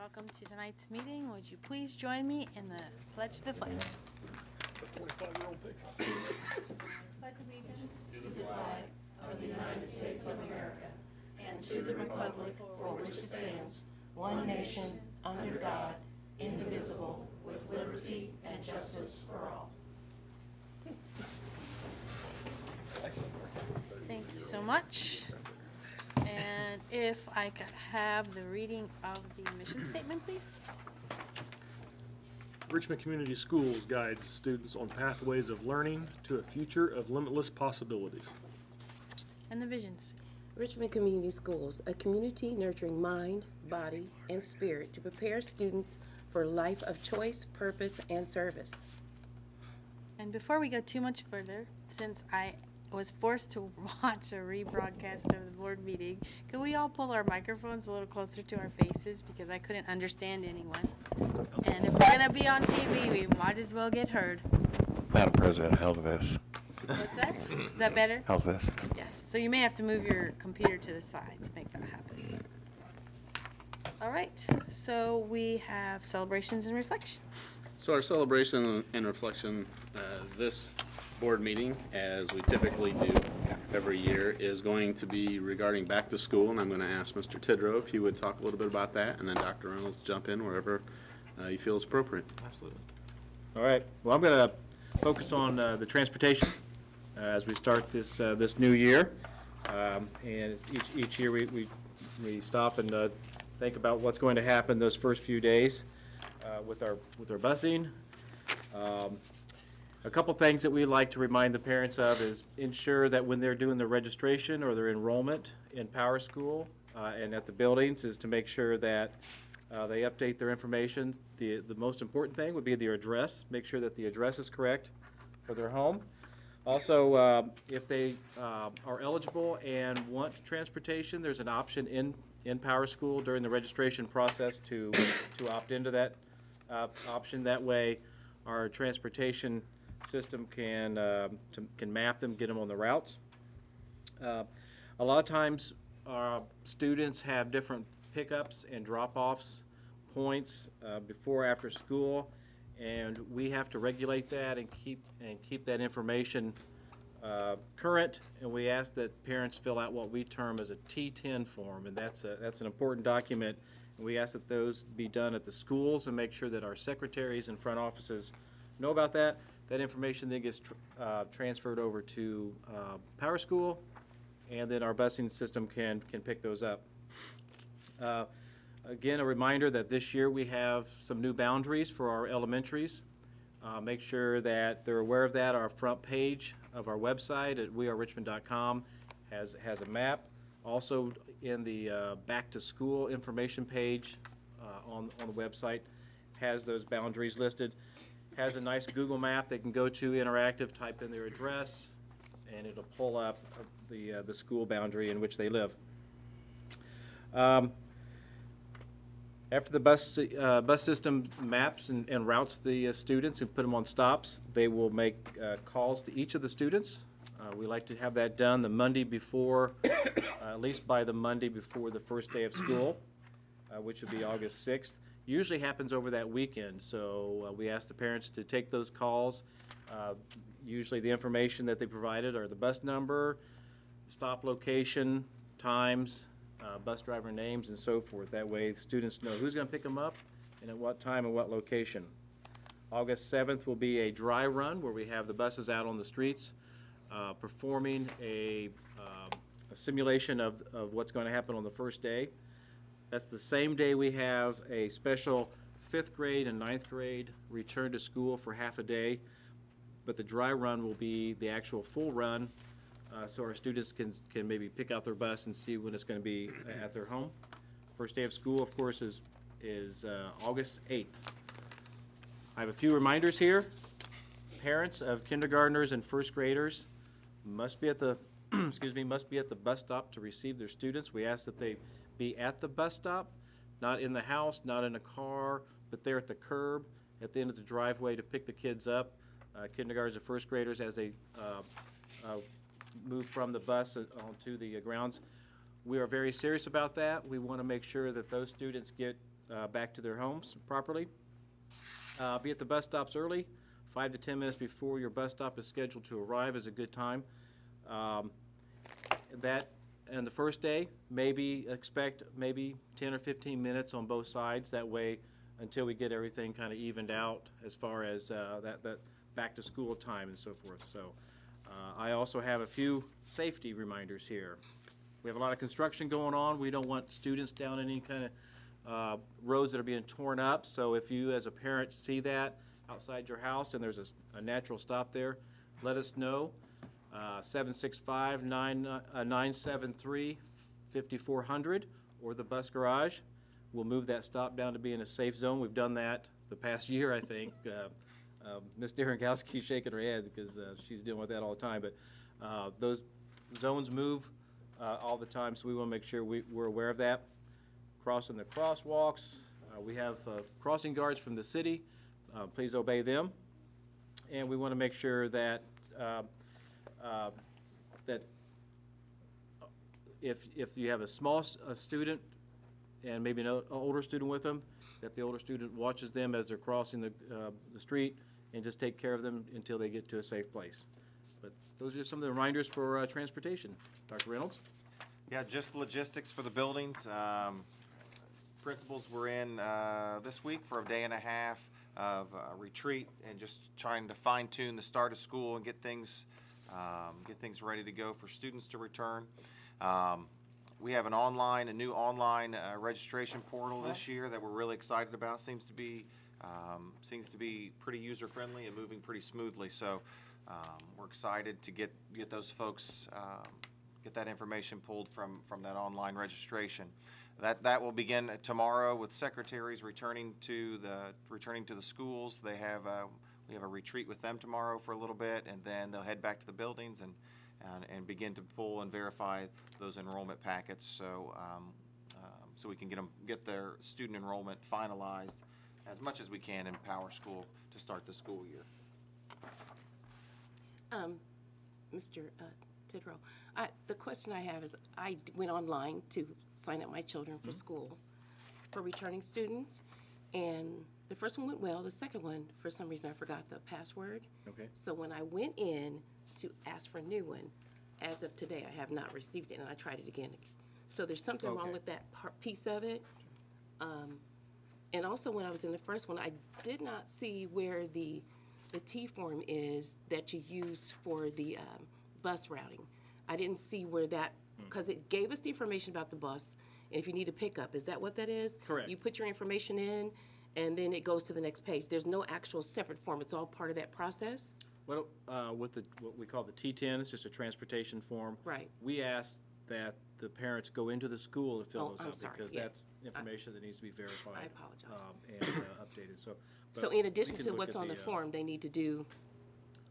welcome to tonight's meeting. Would you please join me in the pledge to the flag? 25-year-old picture. Pledge allegiance To the flag of the United States of America and to the republic for which it stands, one nation, under God, indivisible, with liberty and justice for all. Thank you so much. And if I could have the reading of the mission statement, please. Richmond Community Schools guides students on pathways of learning to a future of limitless possibilities. And the visions. Richmond Community Schools, a community nurturing mind, body, and spirit to prepare students for a life of choice, purpose, and service. And before we go too much further, since I was forced to watch a rebroadcast of the board meeting, could we all pull our microphones a little closer to our faces because I couldn't understand anyone? And if we're gonna be on TV, we might as well get heard. Madam President, how's this? What's that? Is that better? How's this? Yes, so you may have to move your computer to the side to make that happen. All right, so we have celebrations and reflections. So our celebration and reflection this board meeting, as we typically do every year, is going to be regarding back to school, and I'm going to ask Mr. Tidrow if he would talk a little bit about that, and then Dr. Reynolds jump in wherever he feels appropriate. Absolutely. All right. Well, I'm going to focus on the transportation as we start this this new year. And each year we stop and think about what's going to happen those first few days with our busing. A couple things that we like to remind the parents of is ensure that when they're doing their registration or their enrollment in Power School and at the buildings is to make sure that they update their information. The most important thing would be their address. Make sure that the address is correct for their home. Also, if they are eligible and want transportation, there's an option in Power School during the registration process to opt into that option. That way, our transportation system can map them, get them on the routes. A lot of times, students have different pickups and drop-offs points before or after school, and we have to regulate that and keep that information current. And we ask that parents fill out what we term as a T10 form, and that's an important document. And we ask that those be done at the schools and make sure that our secretaries and front offices know about that. That information then gets transferred over to Power School, and then our busing system can pick those up. Again, a reminder that this year we have some new boundaries for our elementaries. Make sure that they're aware of that. Our front page of our website at wearerichmond.com has a map. Also in the back to school information page on the website has those boundaries listed. Has a nice Google map they can go to, interactive, type in their address, and it'll pull up the school boundary in which they live. After the bus system maps and routes the students and put them on stops, they will make calls to each of the students. We like to have that done the Monday before, at least by the Monday before the first day of school, which would be August 6th. Usually happens over that weekend, so we ask the parents to take those calls. Usually the information that they provided are the bus number, stop location, times, bus driver names, and so forth. That way students know who's going to pick them up and at what time and what location. August 7th will be a dry run where we have the buses out on the streets performing a simulation of what's going to happen on the first day. That's the same day we have a special 5th grade and 9th grade return to school for half a day, but the dry run will be the actual full run, so our students can maybe pick out their bus and see when it's going to be at their home. First day of school, of course, is August 8th. I have a few reminders here. Parents of kindergartners and first graders must be at the must be at the bus stop to receive their students. We ask that they be at the bus stop, not in the house, not in a car, but there at the curb, at the end of the driveway to pick the kids up. Kindergartners and first graders as they move from the bus onto the grounds. We are very serious about that. We want to make sure that those students get back to their homes properly. Be at the bus stops early. 5 to 10 minutes before your bus stop is scheduled to arrive is a good time. That, and the first day, expect maybe 10 or 15 minutes on both sides. That way, until we get everything kind of evened out as far as that back to school time and so forth. So I also have a few safety reminders here. We have a lot of construction going on. We don't want students down any kind of roads that are being torn up. So if you as a parent see that outside your house and there's a natural stop there, let us know. 765-973-5400 or the bus garage. We'll move that stop down to be in a safe zone. We've done that the past year, I think. Ms. Darengowski's shaking her head because she's dealing with that all the time. But those zones move all the time, so we want to make sure we're aware of that. Crossing the crosswalks. We have crossing guards from the city. Please obey them. And we want to make sure that that if you have a small student and maybe an older student with them, that the older student watches them as they're crossing the street and just take care of them until they get to a safe place. But those are some of the reminders for transportation. Dr. Reynolds? Yeah, just logistics for the buildings. Principals were in this week for a day and a half of retreat and just trying to fine tune the start of school and get things ready to go for students to return. We have a new online registration portal this year that we're really excited about. Seems to be pretty user friendly and moving pretty smoothly. So we're excited to get those folks get that information pulled from that online registration. That will begin tomorrow with secretaries returning to the schools. We have a retreat with them tomorrow for a little bit, and then they'll head back to the buildings and begin to pull and verify those enrollment packets. So so we can get their student enrollment finalized as much as we can in Power School to start the school year. Mr. Tidrow, the question I have is, I went online to sign up my children for school for returning students, and the first one went well. The second one, for some reason, I forgot the password. Okay. So when I went in to ask for a new one, as of today, I have not received it, and I tried it again. So there's something wrong Okay. with that piece of it. And also, when I was in the first one, I did not see where the T form is that you use for the bus routing. I didn't see where that, because it gave us the information about the bus, and if you need a pickup, is that what that is? Correct. You put your information in, and then it goes to the next page. There's no actual separate form. It's all part of that process? Well, with what we call the T10, it's just a transportation form. Right. We ask that the parents go into the school to fill Oh, those I'm out sorry, because yeah. that's information that needs to be verified. I apologize. And updated, so. So but in addition we can to look what's at on the the, form, they need to do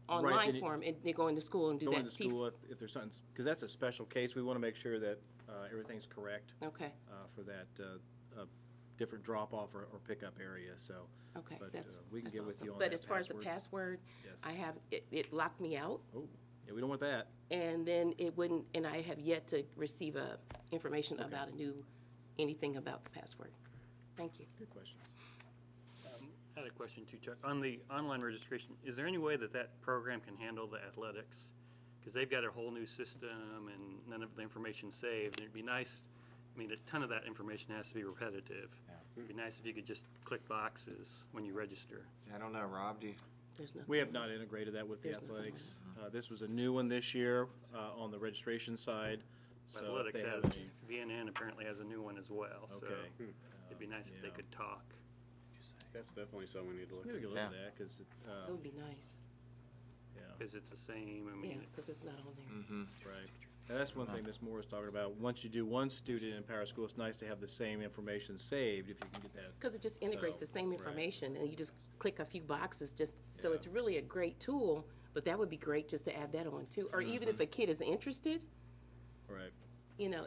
Right, online they- form, and they go into school and do Go that into T. school if there's something, because that's a special case. We want to make sure that everything's correct Okay, for that different drop-off or pickup area, so. okay, but, that's we can that's get with awesome. you on But that as far as the password. password, Yes. I have, it locked me out, Oh, yeah, we don't want that. and then it wouldn't, and I have yet to receive information about anything about the password. Thank you. Good questions. I had a question too, Chuck. On the online registration, is there any way that program can handle the athletics? Because they've got a whole new system and none of the information's saved. And it'd be nice, I mean, a ton of that information has to be repetitive. It'd be nice if you could just click boxes when you register. I don't know, Rob, do you? There's nothing. We have not integrated that with the There's nothing athletics. This was a new one this year on the registration side. So if Athletics they have has, any- VNN apparently has a new one as well, so Okay. it'd be nice if they Yeah. could talk. That's definitely something we need to look Maybe we at. can look at that, because, It would be nice, yeah, Because it's the same, I yeah, mean, because it's not on there. right. And that's one thing Ms. Moore was talking about. Once you do one student in Power School, it's nice to have the same information saved, if you can get that. Because it just integrates So, the same right. information, and you just click a few boxes, so Yeah. it's really a great tool, but that would be great just to add that on too. Or even Mm-hmm. if a kid is interested, Right.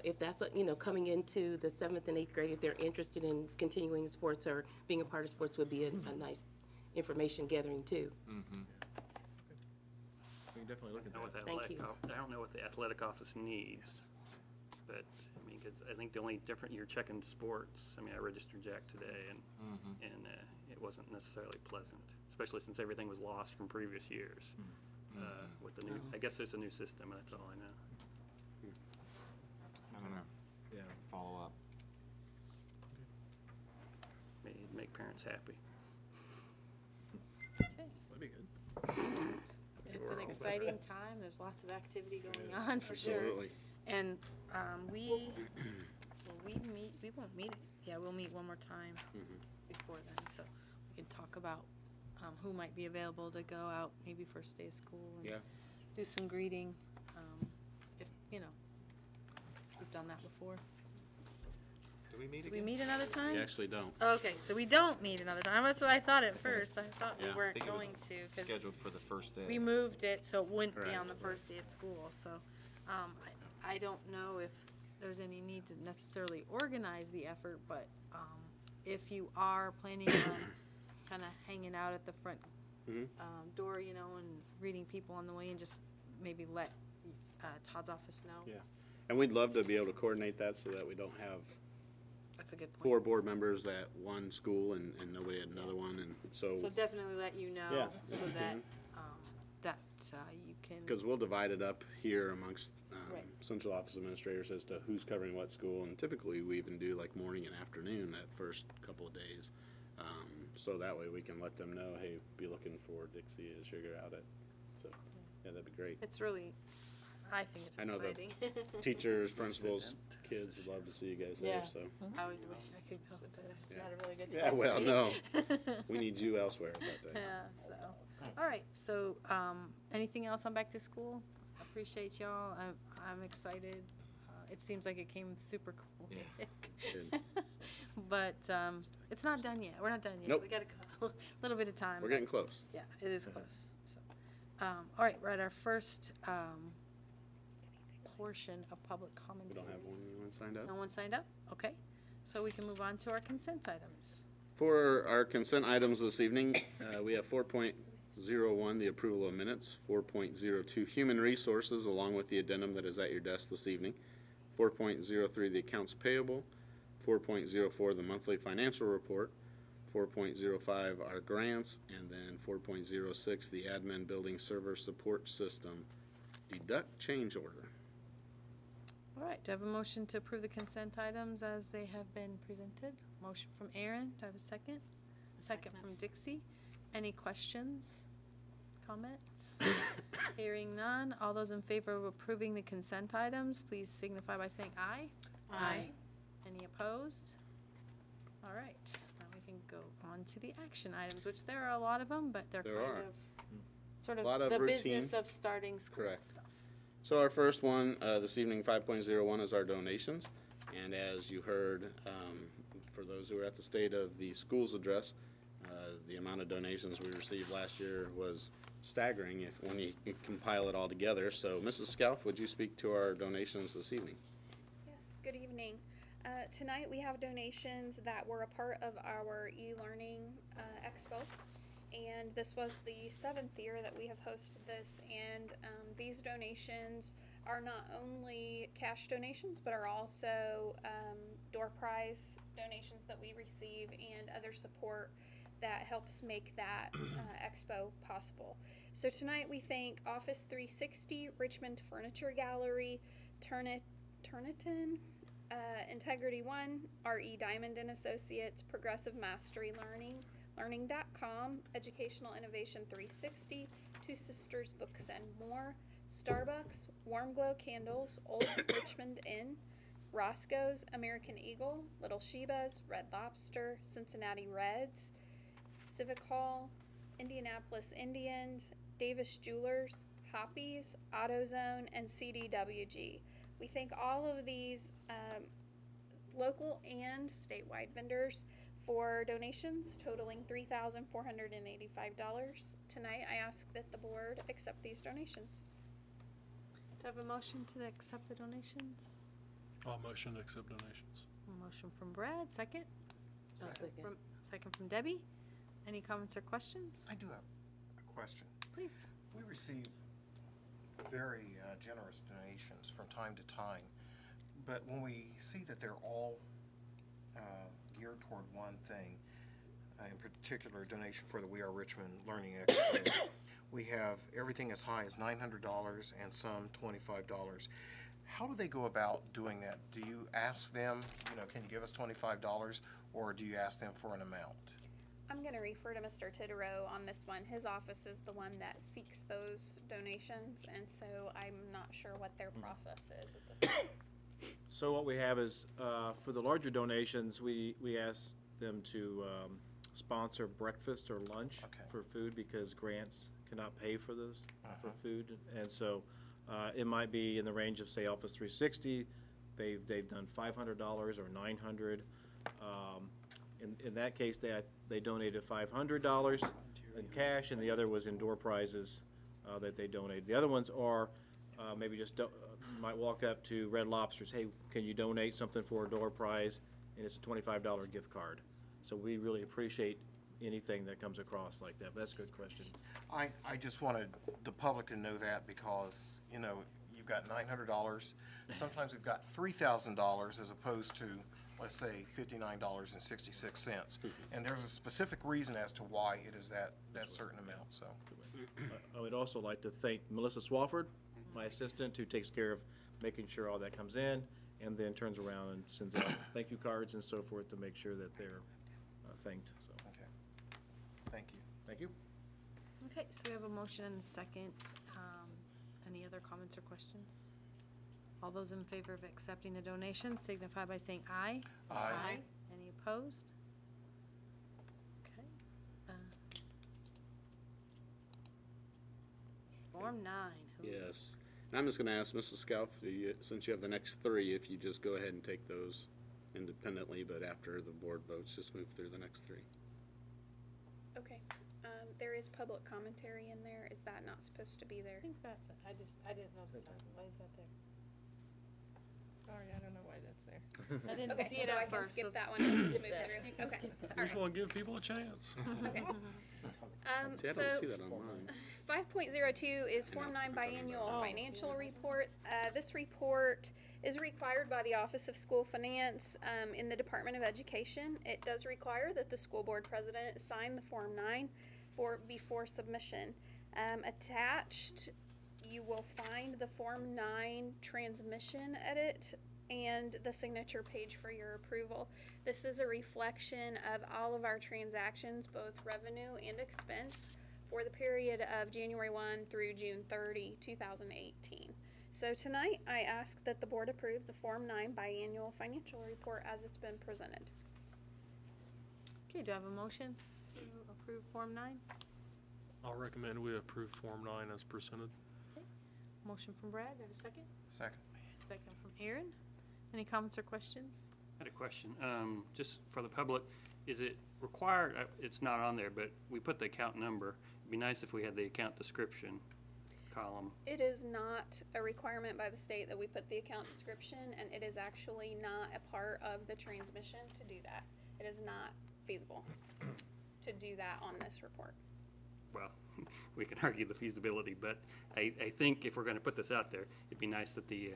if that's, coming into the 7th and 8th grade, if they're interested in continuing sports or being a part of sports would be a nice information gathering too. We can definitely look at I don't know what that. the Thank athletic you. I don't know what the athletic office needs. but, I mean, because I think the only different, you're checking sports. I mean, I registered Jack today, and it wasn't necessarily pleasant, especially since everything was lost from previous years. With the new, I guess there's a new system, that's all I know. I don't know. Yeah. Follow up. Make parents happy. That'd be good. It's an exciting time. There's lots of activity going on for sure. Absolutely. And we won't meet. Yeah, we'll meet one more time before then, so we can talk about who might be available to go out maybe first day of school and Yeah. do some greeting. If we've done that before. Do we meet Do again? we meet another time? We actually don't. Okay, so we don't meet another time. That's what I thought at first. I thought we Yeah. weren't I think it was going to because Scheduled for the first day. we moved it so it wouldn't be Correct. on the first day of school. So I don't know if there's any need to necessarily organize the effort, but if you are planning on kind of hanging out at the front door, and greeting people on the way, and just maybe let Todd's office know. Yeah. And we'd love to be able to coordinate that so that we don't have That's a good point. 4 board members at one school and nobody at another one, and So definitely let you know Yeah. so that you can. because we'll divide it up here amongst Right. central office administrators as to who's covering what school, and typically we even do like morning and afternoon that first couple of days. So that way we can let them know, hey, be looking for Dixie as you're out at. So, yeah, that'd be great. It's really, I think it's I know the exciting. Teachers, principals, kids would love to see you guys there, Yeah. so. I always wish I could go, but it's not a really good time. Yeah, well, for me. no, we need you elsewhere that day. Yeah, so, all right, so, anything else on back to school? I appreciate y'all, I'm excited. It seems like it came super quick. Good. But, it's not done yet, we're not done yet. Nope. We got a little bit of time. We're getting close. Yeah, it is close, so. All right, we're at our first, portion of public We commentary. don't have anyone signed up. No one signed up? Okay, so we can move on to our consent items. For our consent items this evening, we have 4.01, the approval of minutes, 4.02, human resources, along with the addendum that is at your desk this evening, 4.03, the accounts payable, 4.04, the monthly financial report, 4.05, our grants, and then 4.06, the admin building server support system deduct change order. All right, do I have a motion to approve the consent items as they have been presented? Motion from Aaron, do I have a second? Second from Dixie. Any questions, comments? Hearing none, all those in favor of approving the consent items, please signify by saying aye. Aye. Any opposed? All right, now we can go on to the action items, which there are a lot of them, but they're There kind are. of, sort A lot of of the business routine. of starting school Correct. stuff. So our first one this evening, 5.01, is our donations. And as you heard, for those who were at the State of the Schools address, the amount of donations we received last year was staggering when you compile it all together. So Mrs. Scalf, would you speak to our donations this evening? Yes, good evening. Tonight we have donations that were a part of our e-learning expo. And this was the 7th year that we have hosted this, and these donations are not only cash donations, but are also door prize donations that we receive and other support that helps make that expo possible. So tonight we thank Office 360, Richmond Furniture Gallery, Turnitin, Integrity One, R.E. Diamond and Associates, Progressive Mastery Learning.com, Educational Innovation 360, Two Sisters Books and More, Starbucks, Warm Glow Candles, Old Richmond Inn, Roscoe's, American Eagle, Little Sheba's, Red Lobster, Cincinnati Reds, Civic Hall, Indianapolis Indians, Davis Jewelers, Hoppies, AutoZone, and CDWG. We thank all of these local and statewide vendors for donations totaling $3,485. Tonight, I ask that the board accept these donations. Do I have a motion to accept the donations? I'll motion to accept donations. A motion from Brad, second? Second. Second from Debbie. Any comments or questions? I do have a question. Please. We receive very generous donations from time to time, But when we see that they're all geared toward one thing, in particular donation for the We Are Richmond Learning Expo, we have everything as high as $900 and some $25. How do they go about doing that? Do you ask them, can you give us $25, or do you ask them for an amount? I'm going to refer to Mr. Titterow on this one. His office is the one that seeks those donations, and so I'm not sure what their process is at this point. So what we have is, for the larger donations, we ask them to sponsor breakfast or lunch for food, because grants cannot pay for those, for food. And so it might be in the range of, say, Office 360. They've done $500 or $900. In that case, they donated $500 in cash, and the other was in door prizes that they donated. The other ones are maybe just might walk up to Red Lobster's, hey, can you donate something for a door prize? And it's a $25 gift card. So we really appreciate anything that comes across like that. But that's a good question. I just wanted the public to know that, because, you've got $900. Sometimes we've got $3,000 as opposed to, let's say, $59.66. And there's a specific reason as to why it is that certain amount, so. I would also like to thank Melissa Swafford, my assistant, who takes care of making sure all that comes in, and then turns around and sends out thank you cards and so forth to make sure that they're thanked. So. Okay. Thank you. Thank you. Okay, so we have a motion and a second. Any other comments or questions? All those in favor of accepting the donation signify by saying aye. Aye. Any opposed? Okay. Form 9. Yes. And I'm just going to ask Mrs. Scalf, since you have the next three, if you just go ahead and take those independently, but after the board votes, just move through the next three. Okay. There is public commentary in there. Is that not supposed to be there? I think that's it. I didn't notice that. Why is that there? Sorry, I don't know why that's there. I didn't Okay, see it so I at can first. skip that one and just move Yes, through. you can Okay. skip that. All We just right. want to give people a chance. Okay. See, I don't see that on mine. 5.02 is Form 9 Biannual Financial Report. This report is required by the Office of School Finance in the Department of Education. It does require that the school board president sign the Form 9 before submission. Attached, you will find the Form 9 transmission edit and the signature page for your approval. This is a reflection of all of our transactions, both revenue and expense, for the period of January 1 through June 30, 2018. So tonight, I ask that the board approve the Form 9 Biannual Financial Report as it's been presented. Okay, do I have a motion to approve Form 9? I'll recommend we approve Form 9 as presented. Okay. Motion from Brad, do I have a second? Second. Second from Aaron. Any comments or questions? I had a question, just for the public, is it required, it's not on there, but we put the account number. It'd be nice if we had the account description column. It is not a requirement by the state that we put the account description, and it is actually not a part of the transmission to do that. It is not feasible to do that on this report. Well, we can argue the feasibility, but I think if we're gonna put this out there, it'd be nice that the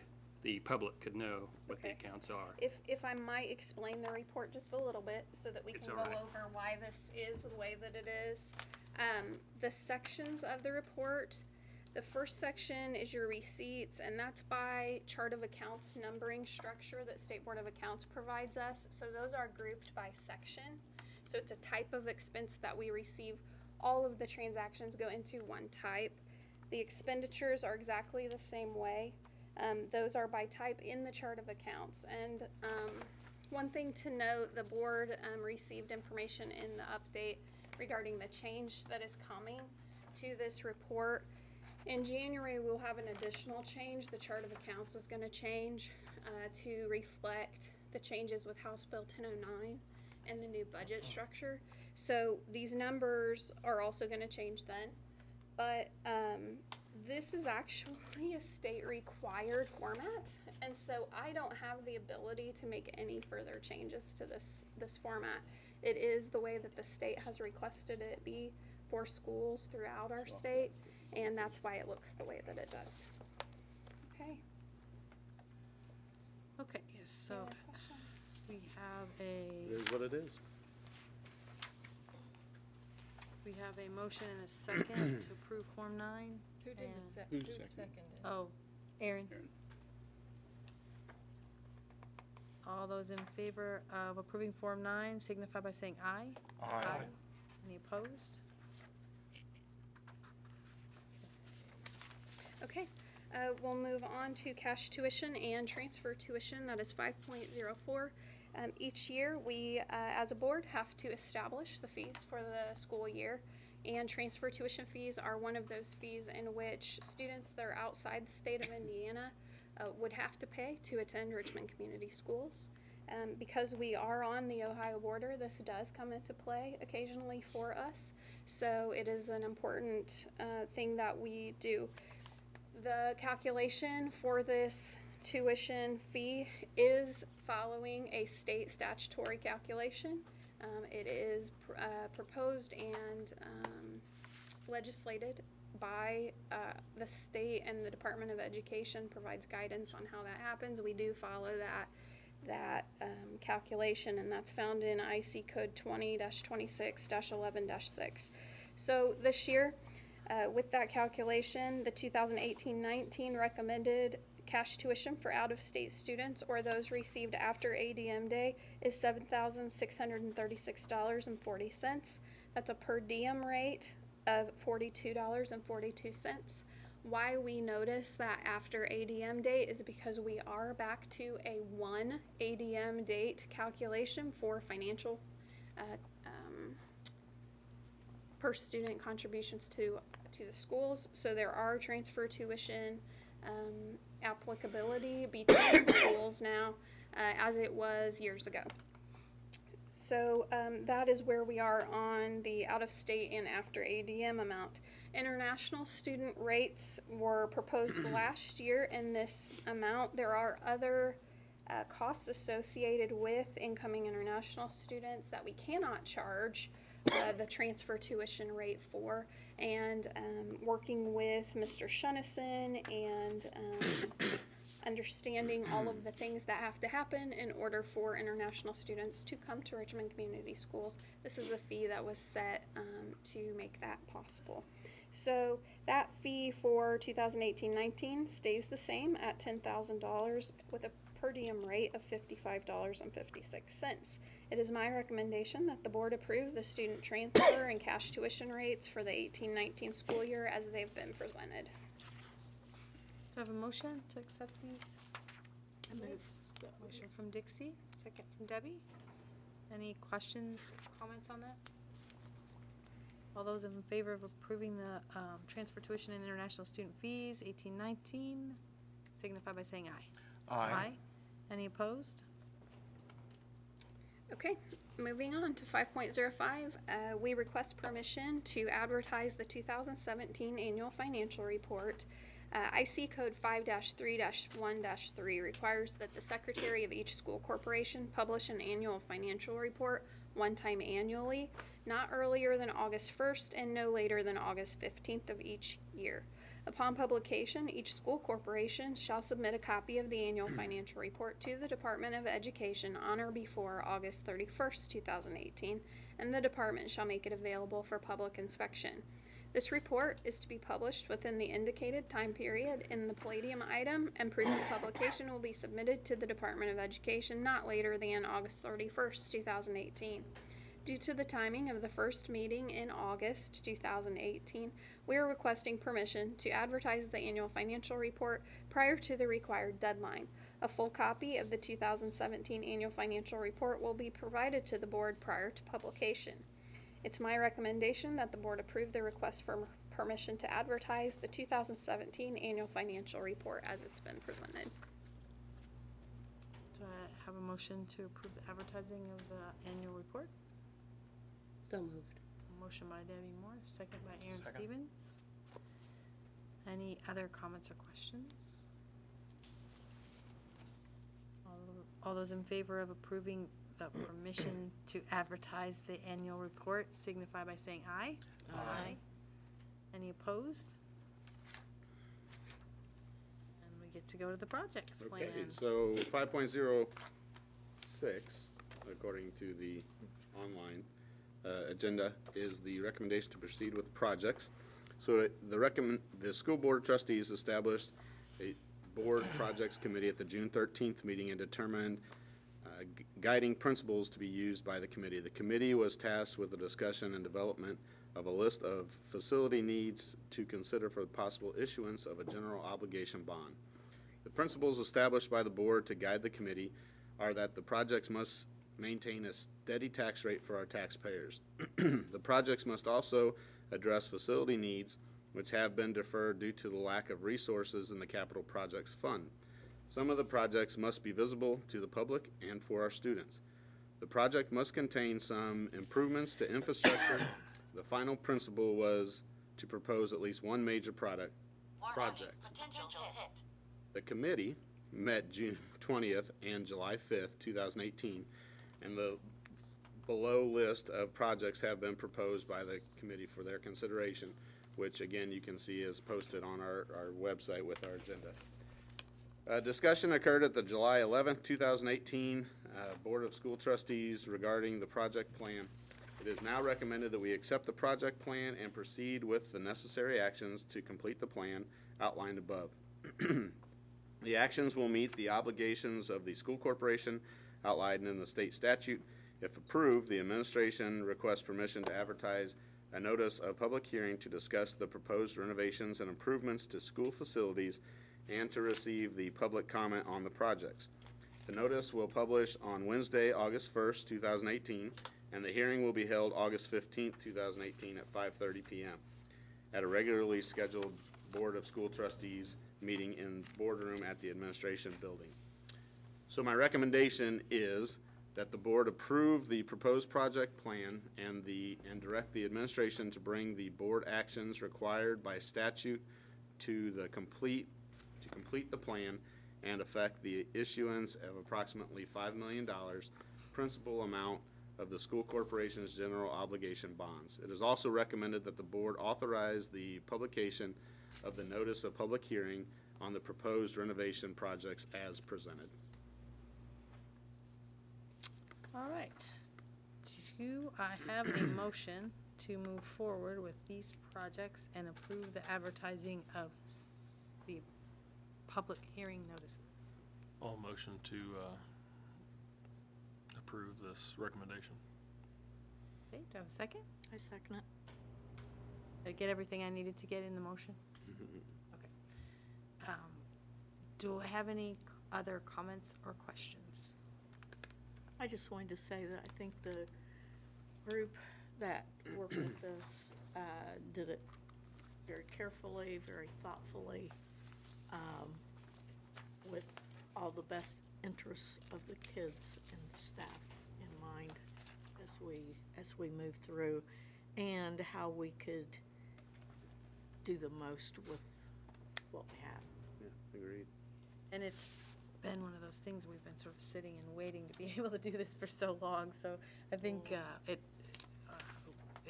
public could know what the Okay. accounts are. If I might explain the report just a little bit so that we It's can all go right. over why this is the way that it is. The sections of the report, the first section is your receipts, and that's by chart of accounts numbering structure that State Board of Accounts provides us. So those are grouped by section. So it's a type of expense that we receive. All of the transactions go into one type. The expenditures are exactly the same way. Those are by type in the chart of accounts. And one thing to note, the board received information in the update regarding the change that is coming to this report. In January, we'll have an additional change. The chart of accounts is going to change to reflect the changes with House Bill 1009 and the new budget structure. So these numbers are also going to change then. But this is actually a state required format, and so I don't have the ability to make any further changes to this format. It is the way that the state has requested it be for schools throughout our state, and that's why it looks the way that it does. Okay. Okay, so Any questions? we have It a, is what it is. we have a motion and a second to approve Form 9. Who did and- the second? Who seconded? Oh, Aaron. All those in favor of approving Form 9 signify by saying aye. Aye. Any opposed? Okay, we'll move on to cash tuition and transfer tuition. That is 5.04. Each year, we, as a board, have to establish the fees for the school year. And transfer tuition fees are one of those fees in which students that are outside the state of Indiana would have to pay to attend Richmond Community Schools. Because we are on the Ohio border, this does come into play occasionally for us. So it is an important thing that we do. The calculation for this tuition fee is following a state statutory calculation. It is proposed and legislated by the state, and the Department of Education provides guidance on how that happens. We do follow that calculation, and that's found in IC code 20-26-11-6. So this year, with that calculation, the 2018-19 recommended cash tuition for out-of-state students or those received after ADM Day is $7,636.40. That's a per diem rate of $42.42. Why we notice that after ADM date is because we are back to a one ADM date calculation for financial per student contributions to the schools. So there are transfer tuition applicability between schools now as it was years ago. So that is where we are on the out-of-state and after ADM amount. International student rates were proposed last year in this amount. There are other costs associated with incoming international students that we cannot charge the transfer tuition rate for. And working with Mr. Shunnison and understanding all of the things that have to happen in order for international students to come to Richmond Community Schools. This is a fee that was set to make that possible. So that fee for 2018-19 stays the same at $10,000 with a per diem rate of $55.56. It is my recommendation that the board approve the student transfer and cash tuition rates for the 18-19 school year as they've been presented. Do I have a motion to accept these? Motion from Dixie, second from Debbie. Any questions, comments on that? All those in favor of approving the transfer tuition and international student fees, 18-19, signify by saying aye. Aye. Any opposed? Okay, moving on to 5.05, we request permission to advertise the 2017 annual financial report. IC code 5-3-1-3 requires that the secretary of each school corporation publish an annual financial report one time annually, not earlier than August 1st and no later than August 15th of each year. Upon publication, each school corporation shall submit a copy of the annual financial report to the Department of Education on or before August 31st, 2018, and the department shall make it available for public inspection. This report is to be published within the indicated time period in the Palladium item, and proof of publication will be submitted to the Department of Education not later than August 31st, 2018. Due to the timing of the first meeting in August 2018, we are requesting permission to advertise the annual financial report prior to the required deadline. A full copy of the 2017 annual financial report will be provided to the board prior to publication. It's my recommendation that the board approve the request for permission to advertise the 2017 annual financial report as it's been presented. Do I have a motion to approve the advertising of the annual report? So moved. Motion by Debbie Moore, second by Aaron Second. Stevens. Any other comments or questions? All those in favor of approving the permission to advertise the annual report signify by saying aye. Aye. Any opposed? And we get to go to the projects plan. Okay, so 5.06, according to the online agenda, is the recommendation to proceed with projects. So the school board of trustees established a board projects committee at the June 13th meeting and determined guiding principles to be used by the committee. The committee was tasked with the discussion and development of a list of facility needs to consider for the possible issuance of a general obligation bond. The principles established by the board to guide the committee are that the projects must maintain a steady tax rate for our taxpayers. The projects must also address facility needs which have been deferred due to the lack of resources in the capital projects fund. Some of the projects must be visible to the public and for our students. The project must contain some improvements to infrastructure. The final principle was to propose at least one major project. The committee met June 20th and July 5th, 2018, and the below list of projects have been proposed by the committee for their consideration, which again you can see is posted on our website with our agenda. Discussion occurred at the July 11th, 2018 Board of School Trustees regarding the project plan. It is now recommended that we accept the project plan and proceed with the necessary actions to complete the plan outlined above. The actions will meet the obligations of the school corporation outlined in the state statute. If approved, the administration requests permission to advertise a notice of public hearing to discuss the proposed renovations and improvements to school facilities and to receive the public comment on the projects. The notice will publish on Wednesday, August 1st, 2018, and the hearing will be held August 15th, 2018 at 5:30 p.m. at a regularly scheduled Board of School Trustees meeting in boardroom at the administration building. So my recommendation is that the board approve the proposed project plan and direct the administration to bring the board actions required by statute to complete the plan and effect the issuance of approximately $5 million principal amount of the school corporation's general obligation bonds. It is also recommended that the board authorize the publication of the notice of public hearing on the proposed renovation projects as presented. All right. Do I have a motion to move forward with these projects and approve the advertising of the public hearing notices? All motion to approve this recommendation. Okay, do I have a second? I second it. Did I get everything I needed to get in the motion? Okay. Do I have any other comments or questions? I just wanted to say that I think the group that worked with us did it very carefully, very thoughtfully, with all the best interests of the kids and staff in mind as we move through, and how we could do the most with what we have. Yeah, agreed. And it's been one of those things we've been sort of sitting and waiting to be able to do this for so long. So I think it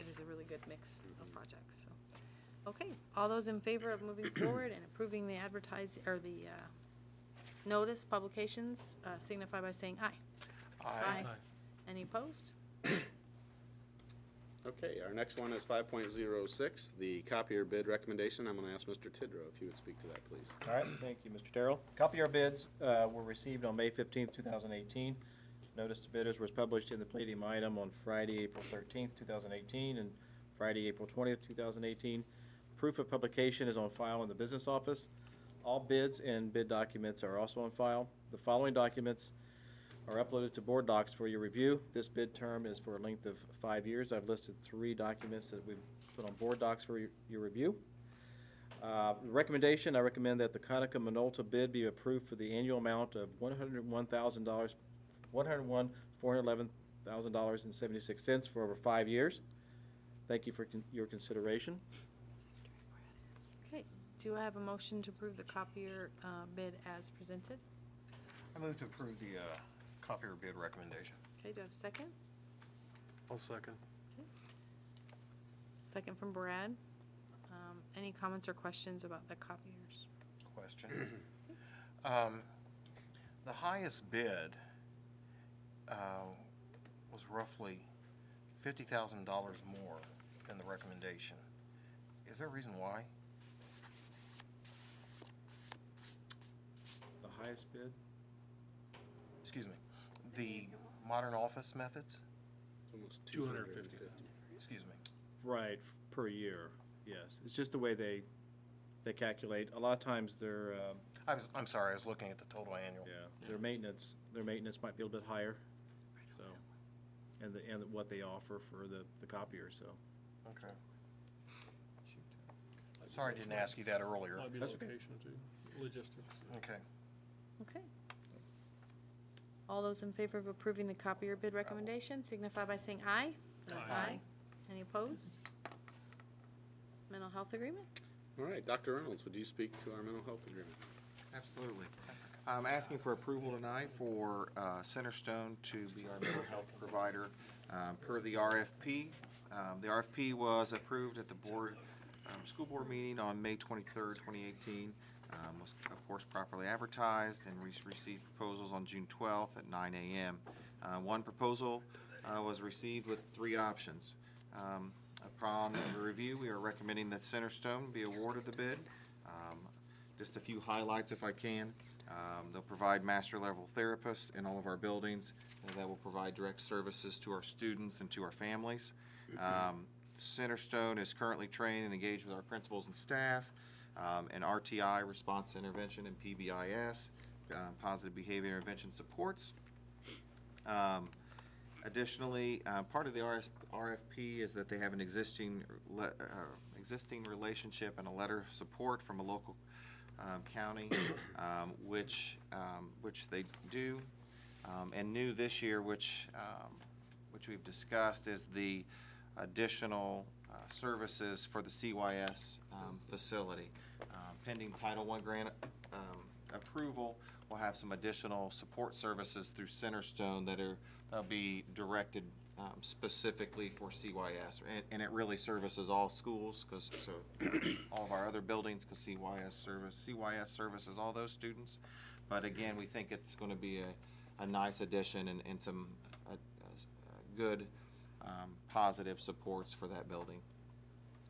is a really good mix of projects. So, okay, all those in favor of moving forward and approving the advertising or the notice publications signify by saying aye. Aye. Any opposed? Okay, our next one is 5.06, the copier bid recommendation. I'm going to ask Mr. Tidrow if he would speak to that, please. All right, thank you, Mr. Terrell. Copier bids were received on May 15th, 2018. Notice to bidders was published in the Palladium item on Friday, April 13th, 2018, and Friday, April 20th, 2018. Proof of publication is on file in the business office. All bids and bid documents are also on file. The following documents are uploaded to board docs for your review. This bid term is for a length of 5 years. I've listed 3 documents that we've put on board docs for your review. Recommendation, I recommend that the Conica Minolta bid be approved for the annual amount of $101,411,076 for over 5 years. Thank you for your consideration. Okay, do I have a motion to approve the copier bid as presented? I move to approve the copier bid recommendation. Okay, do I have a second? I'll second. Okay. Second from Brad. Any comments or questions about the copiers? Question. The highest bid was roughly $50,000 more than the recommendation. Is there a reason why? The highest bid? Excuse me. The modern office methods? Almost 250. Excuse me. Right, per year, yes. It's just the way they calculate. A lot of times their, I'm sorry, I was looking at the total annual. yeah, their maintenance might be a little bit higher, so, and what they offer for the copier, so. Okay. Sorry I didn't ask you that earlier. Might be That's okay. location too, logistics. Okay. Okay. All those in favor of approving the copier bid recommendation signify by saying aye. Aye. Any opposed? Mental health agreement? All right, Dr. Reynolds, would you speak to our mental health agreement? Absolutely. I'm asking for approval tonight for Centerstone to be our mental health provider per the RFP. The RFP was approved at the school board meeting on May 23rd, 2018. Was, of course, properly advertised, and we received proposals on June 12th at 9 a.m. One proposal was received with 3 options. Upon review, we are recommending that Centerstone be awarded the bid. Just a few highlights if I can. They'll provide master level therapists in all of our buildings that will provide direct services to our students and to our families. Centerstone is currently trained and engaged with our principals and staff in RTI, response intervention, and PBIS, positive behavior intervention supports. Additionally, part of the RFP is that they have an existing relationship and a letter of support from a local county, which they do, and new this year, which we've discussed, is the additional services for the CYS facility. Pending Title I grant approval, we'll have some additional support services through Centerstone that'll be directed specifically for CYS, and it really services all schools, all of our other buildings, because CYS services all those students. But again, we think it's going to be a nice addition and some good positive supports for that building.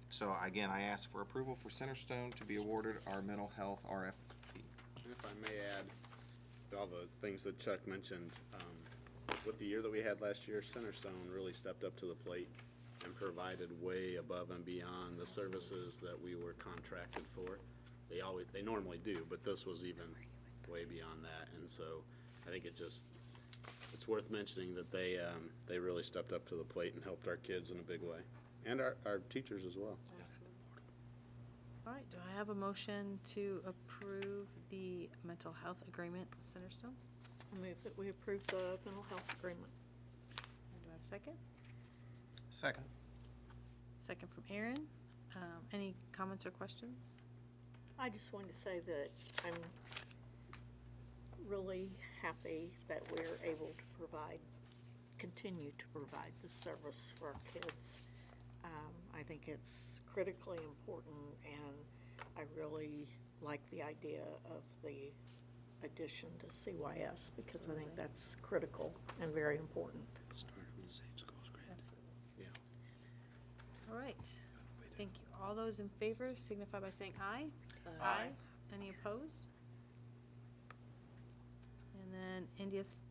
So again, I ask for approval for Centerstone to be awarded our mental health RFP. And if I may add, to all the things that Chuck mentioned, with the year that we had last year, Centerstone really stepped up to the plate and provided way above and beyond the services that we were contracted for. They normally do, but this was even way beyond that, and so I think it's worth mentioning that they really stepped up to the plate and helped our kids in a big way, and our teachers as well. All right, do I have a motion to approve the mental health agreement with Centerstone? I move that we approve the mental health agreement. And do I have a second? Second. Second from Aaron. Any comments or questions? I just wanted to say that I'm really happy that we're able to continue to provide the service for our kids. I think it's critically important, and I really like the idea of the addition to CYS, because I think that's critical and very important. Yeah. All right, thank you. All those in favor signify by saying aye. Aye. Any opposed? And then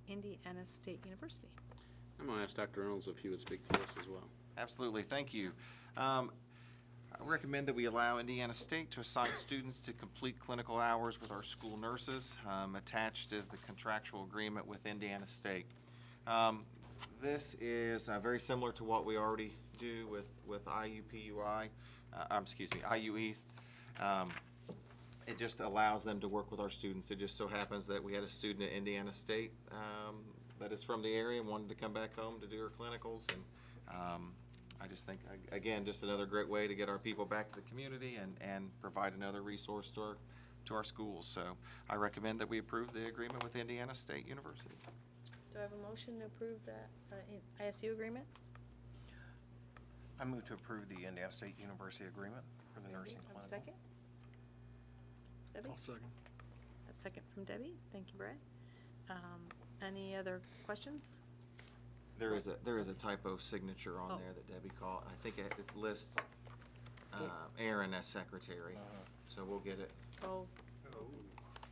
Indiana State University. I'm going to ask Dr. Reynolds if he would speak to this as well. Absolutely, thank you. I recommend that we allow Indiana State to assign students to complete clinical hours with our school nurses. Attached is the contractual agreement with Indiana State. This is very similar to what we already do with IU East. It just allows them to work with our students. It just so happens that we had a student at Indiana State that is from the area and wanted to come back home to do her clinicals, and I just think, again, just another great way to get our people back to the community and provide another resource to our schools. So I recommend that we approve the agreement with Indiana State University. Do I have a motion to approve that ISU agreement? I move to approve the Indiana State University agreement for the nursing Have a clinical. second? Debbie? I'll second. second from Debbie. Thank you, Brett. Any other questions? There is a typo signature on Oh. there that Debbie caught. I think it lists Aaron as secretary, so we'll get it. Oh,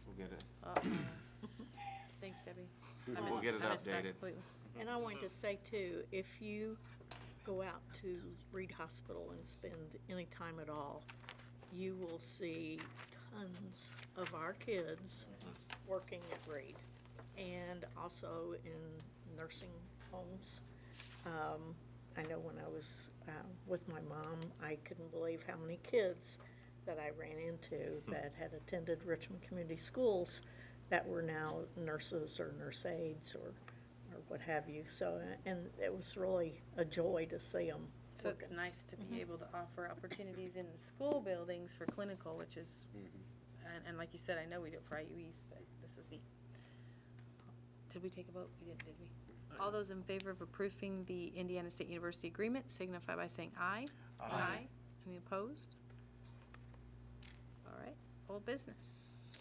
We'll get it. thanks, Debbie. We'll get it I missed that updated. completely. And I wanted to say too, if you go out to Reed Hospital and spend any time at all, you will see tons of our kids working at Reed, and also in nursing homes. I know when I was with my mom, I couldn't believe how many kids that I ran into that had attended Richmond Community Schools that were now nurses or nurse aides or what have you. So, and it was really a joy to see them. So it's nice to be able to offer opportunities in the school buildings for clinical, which is, and like you said, I know we do it for IUEs, but this is neat. Did we take a vote? We didn't, did we? All those in favor of approving the Indiana State University agreement signify by saying aye. Aye. Any opposed? All right, old business.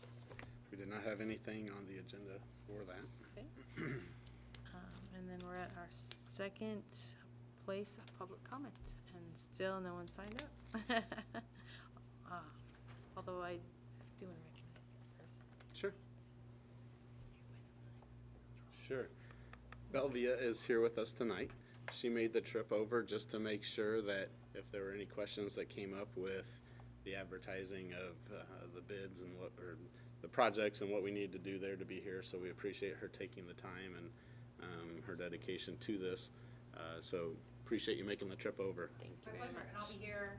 We did not have anything on the agenda for that. Okay. And then we're at our second place of public comment, and still no one signed up. Although I do want to recognize that person. Sure. Sure. Belvia is here with us tonight. She made the trip over just to make sure that if there were any questions that came up with the advertising of the bids and or the projects and what we need to do there to be here. So we appreciate her taking the time and her dedication to this. So appreciate you making the trip over. Thank you My very pleasure, much. and I'll be here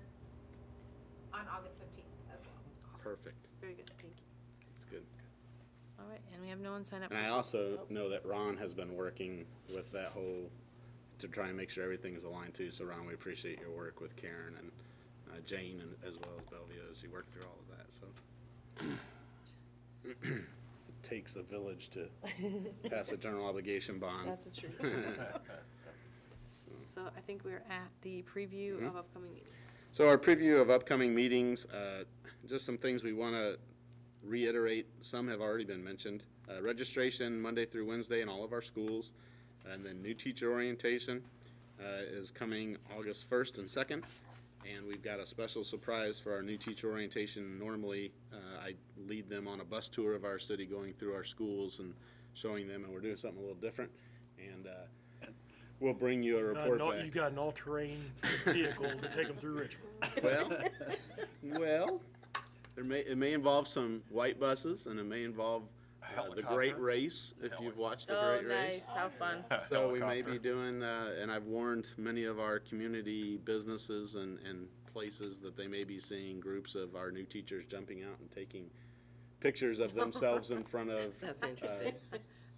on August 15th as well. Perfect. Very good, thank you. That's good. All right, and we have no one signed up. And I also know that Ron has been working with that whole, to try and make sure everything is aligned too. So Ron, we appreciate your work with Karen and Jane, and as well as Belvia, as you work through all of that. So it takes a village to pass a general obligation bond. That's a truth. So I think we're at the preview of upcoming meetings. So our preview of upcoming meetings, just some things we want to reiterate. Some have already been mentioned. Registration Monday through Wednesday in all of our schools. And then new teacher orientation is coming August 1st and 2nd. And we've got a special surprise for our new teacher orientation. Normally, I lead them on a bus tour of our city, going through our schools and showing them, and we're doing something a little different. And we'll bring you a report back. You got an all-terrain vehicle to take them through Richmond. Well, it may involve some white buses, and it may involve the Great Race, if you've watched the Great Race. How fun. So we may be doing, and I've warned many of our community businesses and places that they may be seeing groups of our new teachers jumping out and taking pictures of themselves in front of. That's interesting.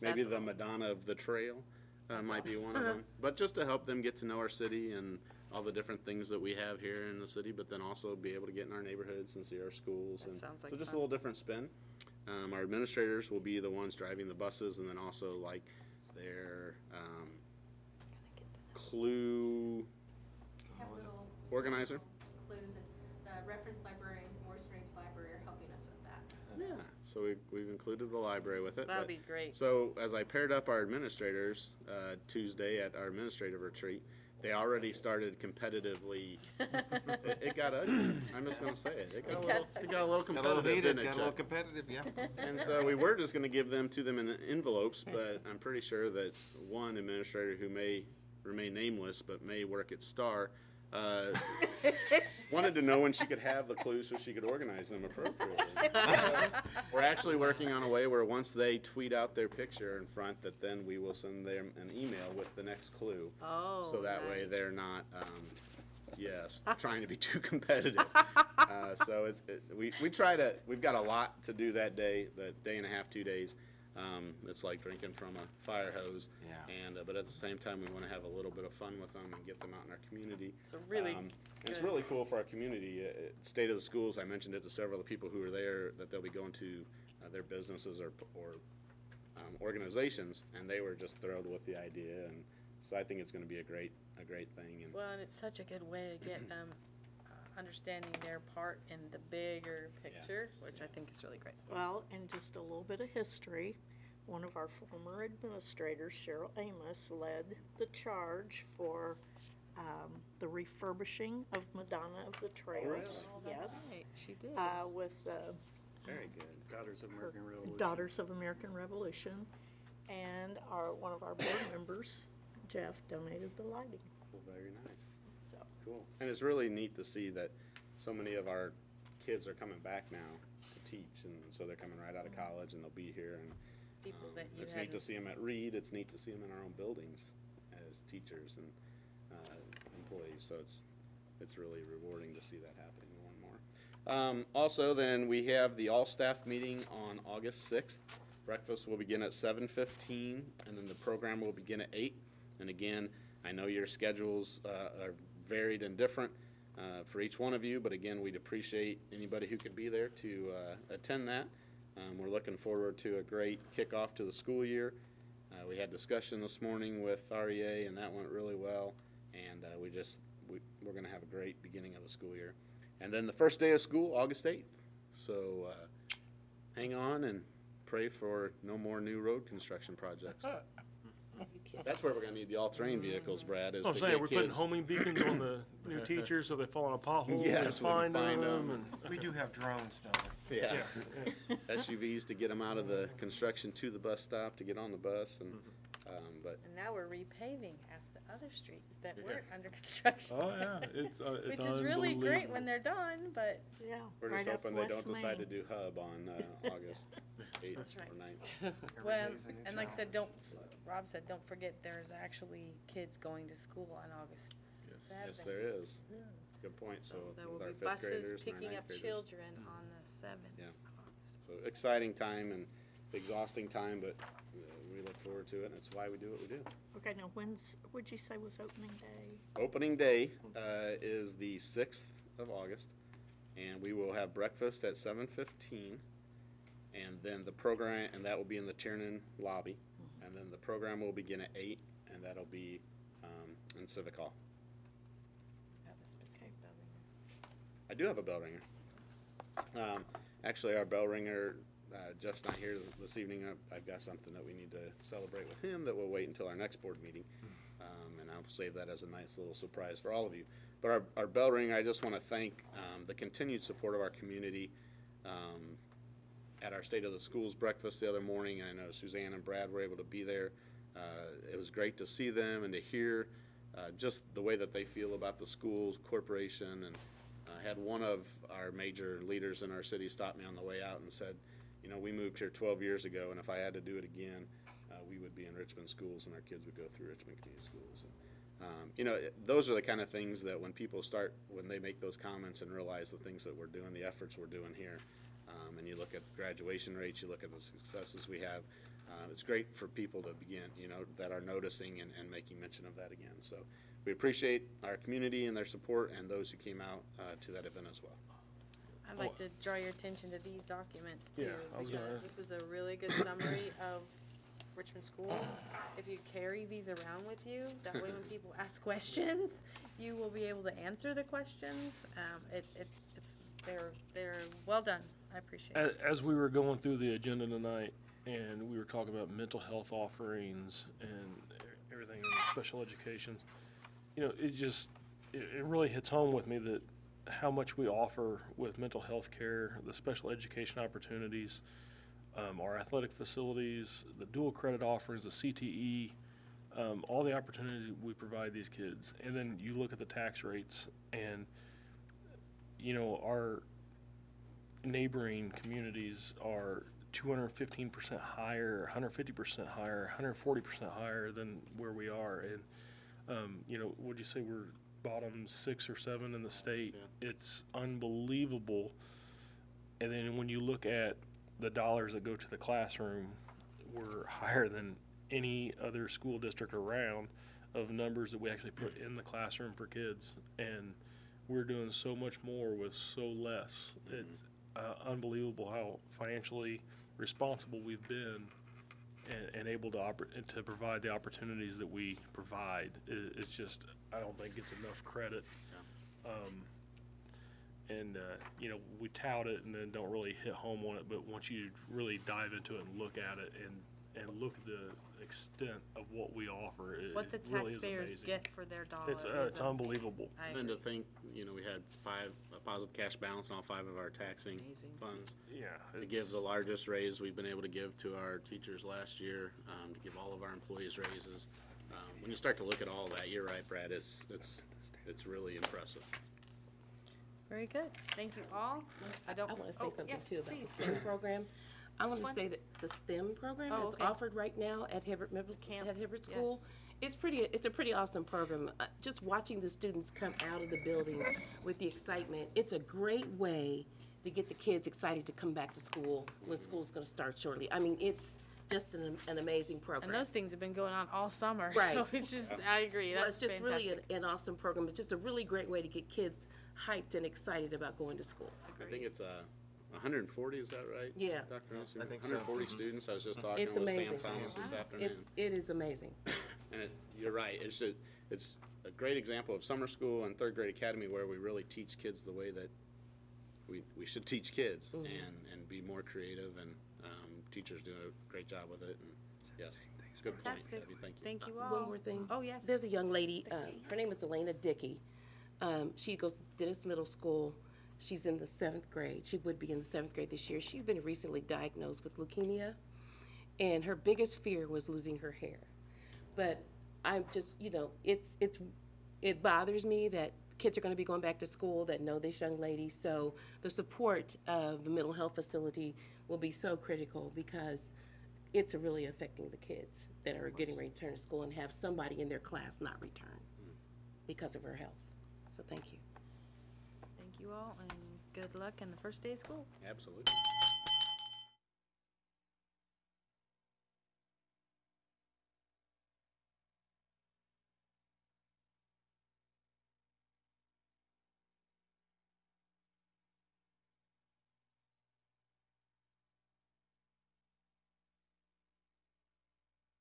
Maybe That's the awesome. Madonna of the Trail might be one of them. But just to help them get to know our city and all the different things that we have here in the city, but then also be able to get in our neighborhoods and see our schools. That And sounds like so just a fun. little different spin. Our administrators will be the ones driving the buses, and then also like their clue Have little organizer. clues, and the reference librarians, Morris Range Library, are helping us with that. Yeah, so we've included the library with it. That'll but- be great. So as I paired up our administrators Tuesday at our administrative retreat, they already started competitively. It got ugly. I'm just going to say it. It got a little Got a little competitive, heated, didn't it, got a little Chuck? competitive, yeah. And so we were just going to give them to them in envelopes, but I'm pretty sure that one administrator who may remain nameless but may work at Star wanted to know when she could have the clues so she could organize them appropriately. We're actually working on a way where once they tweet out their picture in front, that then we will send them an email with the next clue. Oh, So that way nice. they're not, trying to be too competitive. So we try to, we've got a lot to do that day, that day and a half, 2 days. It's like drinking from a fire hose. Yeah. And, but at the same time, we want to have a little bit of fun with them and get them out in our community. It's a really And it's really cool for our community. State of the Schools, I mentioned it to several of the people who were there, that they'll be going to their businesses or organizations, and they were just thrilled with the idea. And so I think it's going to be a great thing. And Well, and it's such a good way to get understanding their part in the bigger picture, which I think is really great. Well, and just a little bit of history. One of our former administrators, Cheryl Amos, led the charge for the refurbishing of Madonna of the Trails. Oh, that's Yes. right, she did. With Very good. Daughters of American Revolution. Daughters of American Revolution. And one of our board members, Jeff, donated the lighting. Well, very nice. So, Cool. And it's really neat to see that so many of our kids are coming back now to teach, and so they're coming right out of college, and they'll be here. And People that you it's neat to hadn't- see them at Reed. It's neat to see them in our own buildings as teachers and employees. So it's really rewarding to see that happening more and more. Also, then we have the all-staff meeting on August 6th. Breakfast will begin at 7:15, and then the program will begin at 8. And again, I know your schedules are varied and different for each one of you, but again, we'd appreciate anybody who could be there to attend that. We're looking forward to a great kickoff to the school year. We had discussion this morning with REA, and that went really well. And we're going to have a great beginning of the school year. And then the first day of school, August 8th. So hang on and pray for no more new road construction projects. That's where we're going to need the all-terrain vehicles, Brad, is I'm to saying get we're putting kids. homing beacons on the new teachers so they fall in a pothole. Yes, we we can can find find them. them. And We do have drones, don't we? Yeah. SUVs to get them out of the construction to the bus stop, to get on the bus, and, but, And now we're repaving half the other streets that weren't under construction. oh yeah, it's Which is really great when they're done, but yeah. we're just right up hoping they West don't decide to Main. do Hub on August 8th That's right. or 9th. Every well, day's a new and like I said, challenge. Rob said, don't forget there's actually kids going to school on August 7th. Yes, there is. Good point. So there with will our be 5th buses graders and our picking 9th up graders. children on the 7th Yeah. of August. So exciting time and exhausting time, but we look forward to it, and it's why we do what we do. Okay, now what'd you say was opening day? Opening day is the 6th of August, and we will have breakfast at 7:15, and then the program, and that will be in the Tiernan lobby, and then the program will begin at 8, and that'll be in Civic Hall. Have a specific building. I do have a bell ringer. Actually, our bell ringer, Jeff's not here this evening. I've got something that we need to celebrate with him that we'll wait until our next board meeting. And I'll save that as a nice little surprise for all of you. But our bell ringer, I just want to thank the continued support of our community. At our State of the Schools breakfast the other morning, I know Suzanne and Brad were able to be there. It was great to see them and to hear just the way that they feel about the schools, corporation, and I had one of our major leaders in our city stop me on the way out and said, you know, we moved here 12 years ago, and if I had to do it again, we would be in Richmond schools, and our kids would go through Richmond Community Schools. And, you know, those are the kind of things that when people when they make those comments and realize the things that we're doing, the efforts we're doing here, and you look at graduation rates, you look at the successes we have, it's great for people to begin, you know, that are noticing and making mention of that again. So we appreciate our community and their support and those who came out to that event as well. I'd like to draw your attention to these documents too, Yeah, I was gonna because this is a really good summary of Richmond schools. If you carry these around with you, that way when people ask questions, you will be able to answer the questions. They're well done. I appreciate it. As we were going through the agenda tonight, and we were talking about mental health offerings and everything in special education, you know, it really hits home with me that how much we offer with mental health care, the special education opportunities, our athletic facilities, the dual credit offerings, the CTE, all the opportunities we provide these kids. And then you look at the tax rates, and, you know, our neighboring communities are 215% higher, 150% higher, 140% higher than where we are. And, you know, would you say we're bottom 6 or 7 in the state? Yeah. It's unbelievable. And then when you look at the dollars that go to the classroom, we're higher than any other school district around of numbers that we actually put in the classroom for kids. And we're doing so much more with so less. Mm-hmm. It's unbelievable how financially responsible we've been and able to provide the opportunities that we provide. It's just, I don't think it's enough credit. And, you know, we tout it and then don't really hit home on it, but once you really dive into it and look at it and look at the extent of what we offer, What the it really is taxpayers amazing. get for their dollar. It's unbelievable. I And to agree. think, you know, we had a positive cash balance on all 5 of our taxing Amazing. funds. Yeah. To give the largest raise we've been able to give to our teachers last year, to give all of our employees raises. When you start to look at all that, you're right, Brad, it's really impressive. Very good. Thank you all. I want to say something yes, too about the please. STEM program. I want to one? say that the STEM program Oh, that's okay. offered right now at Hibbert Camp, at Hibbert School, yes. it's a pretty awesome program. Just watching the students come out of the building with the excitement, it's a great way to get the kids excited to come back to school when school's going to start shortly. I mean, it's just an amazing program. And those things have been going on all summer. Right. So it's just, I agree. Well, That's it's just fantastic. really an awesome program. It's just a really great way to get kids hyped and excited about going to school. I think it's 140, is that right? Yeah. Dr. Nelson? I think so. 140 students. I was just talking It's with amazing. Sam Thomas this afternoon. It is amazing. And you're right, it's a great example of summer school and third grade academy where we really teach kids the way that we should teach kids and be more creative, and teachers do a great job with it. And yes, good point, Fantastic. Debbie, thank you. Thank you all. One more thing. Oh, yes. There's a young lady, her name is Alaina Dickey. She goes to Dennis Middle School. She's in the 7th grade. She would be in the 7th grade this year. She's been recently diagnosed with leukemia, and her biggest fear was losing her hair. But I'm just, you know, it bothers me that kids are going to be going back to school that know this young lady. So the support of the mental health facility will be so critical, because it's really affecting the kids that are getting ready to return to school and have somebody in their class not return because of her health. So thank you. Thank you all, and good luck in the first day of school. Absolutely.